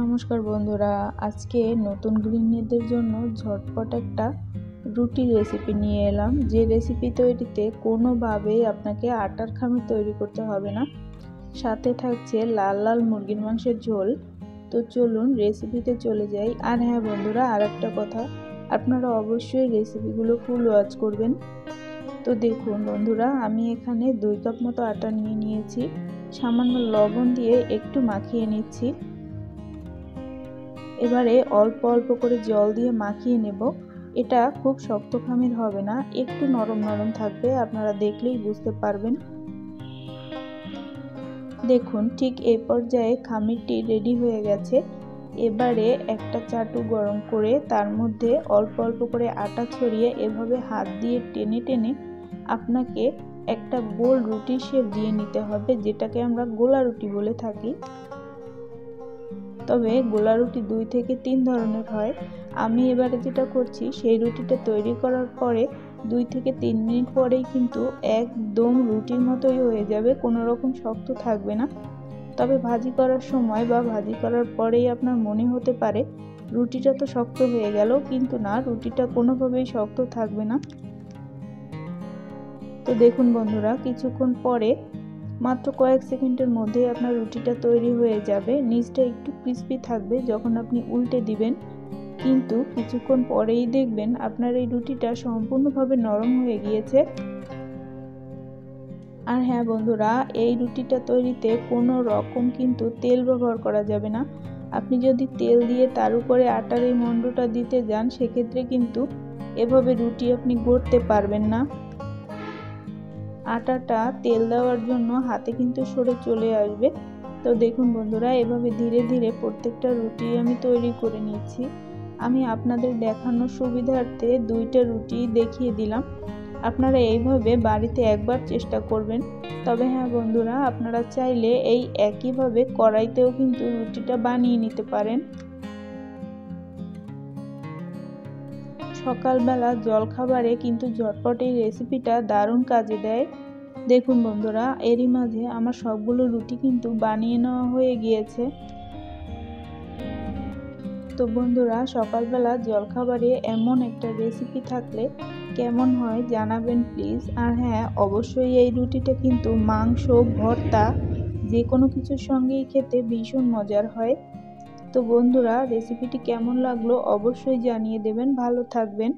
নমস্কার বন্ধুরা, আজকে নতুন গৃহিণীদের জন্য ঝটপট একটা রুটি রেসিপি নিয়ে এলাম। যে রেসিপি তৈরিতে কোনোভাবেই আপনাকে আটার খামির তৈরি করতে হবে না, সাথে থাকছে লাল লাল মুরগির মাংসের ঝোল। তো চলুন রেসিপিতে চলে যাই। আর হ্যাঁ বন্ধুরা, আর একটা কথা, আপনারা অবশ্যই রেসিপিগুলো ফুল ওয়াচ করবেন। তো দেখুন বন্ধুরা, আমি এখানে 2 কাপ মতো আটা নিয়ে নিয়েছি। সামান্য লবণ দিয়ে একটু মাখিয়ে নিচ্ছি। এবারে অল্প অল্প করে জল দিয়ে মাখিয়ে নেব। এটা খুব শক্ত খামির হবে না, একটু নরম নরম থাকবে, আপনারা দেখলেই বুঝতে পারবেন। দেখুন ঠিক এই পর্যায়ে খামিরটি রেডি হয়ে গেছে। এবারে একটা চাটু গরম করে তার মধ্যে অল্প অল্প করে আটা ছড়িয়ে এভাবে হাত দিয়ে টেনে টেনে আপনাকে একটা গোল রুটির শেপ দিয়ে নিতে হবে, যেটাকে আমরা গোলা রুটি বলে থাকি। তবে গোলা রুটি 2 থেকে 3 ধরনের হয়। আমি এবারে যেটা করছি, সেই রুটিটা তৈরি করার পরে 2 থেকে 3 মিনিট পরেই কিন্তু একদম রুটির মতোই হয়ে যাবে, কোনো রকম শক্ত থাকবে না। তবে ভাজি করার সময় বা ভাজি করার পরেই আপনার মনে হতে পারে রুটিটা তো শক্ত হয়ে গেল, কিন্তু না, রুটিটা কোনোভাবেই শক্ত থাকবে না। তো দেখুন বন্ধুরা, কিছুক্ষণ পরে মাত্র কয়েক সেকেন্ডের মধ্যে আপনার রুটিটা তৈরি হয়ে যাবে। নিচটা একটু ক্রিস্পি থাকবে যখন আপনি উল্টে দিবেন, কিন্তু কিছুক্ষণ পরেই দেখবেন আপনার এই রুটিটা সম্পূর্ণভাবে নরম হয়ে গিয়েছে। আর হ্যাঁ বন্ধুরা, এই রুটিটা তৈরিতে কোনো রকম কিন্তু তেল ব্যবহার করা যাবে না। আপনি যদি তেল দিয়ে তার উপরে আটার এই মণ্ডটা দিতে যান, সেক্ষেত্রে কিন্তু এভাবে রুটি আপনি গড়তে পারবেন না। আটাটা তেল দেওয়ার জন্য হাতে কিন্তু সরে চলে আসবে। তো দেখুন বন্ধুরা, এভাবে ধীরে ধীরে প্রত্যেকটা রুটি আমি তৈরি করে নিচ্ছি। আমি আপনাদের দেখানোর সুবিধার্থে 2টা রুটি দেখিয়ে দিলাম। আপনারা এইভাবে বাড়িতে একবার চেষ্টা করবেন। তবে হ্যাঁ বন্ধুরা, আপনারা চাইলে এই একইভাবে কড়াইতেও কিন্তু রুটিটা বানিয়ে নিতে পারেন। সকালবেলা জলখাবারে কিন্তু ঝটপট এই রেসিপিটা দারুণ কাজে দেয়। দেখুন বন্ধুরা, এরই মাঝে আমার সবগুলো রুটি কিন্তু বানিয়ে নেওয়া হয়ে গিয়েছে। তো বন্ধুরা, সকালবেলা জলখাবারে এমন একটা রেসিপি থাকলে কেমন হয় জানাবেন প্লিজ। আর হ্যাঁ, অবশ্যই এই রুটিটা কিন্তু মাংস, ভর্তা যে কোনো কিছুর সঙ্গেই খেতে ভীষণ মজার হয়। তো বন্ধুরা, রেসিপিটি কেমন লাগলো অবশ্যই জানিয়ে দেবেন। ভালো থাকবেন।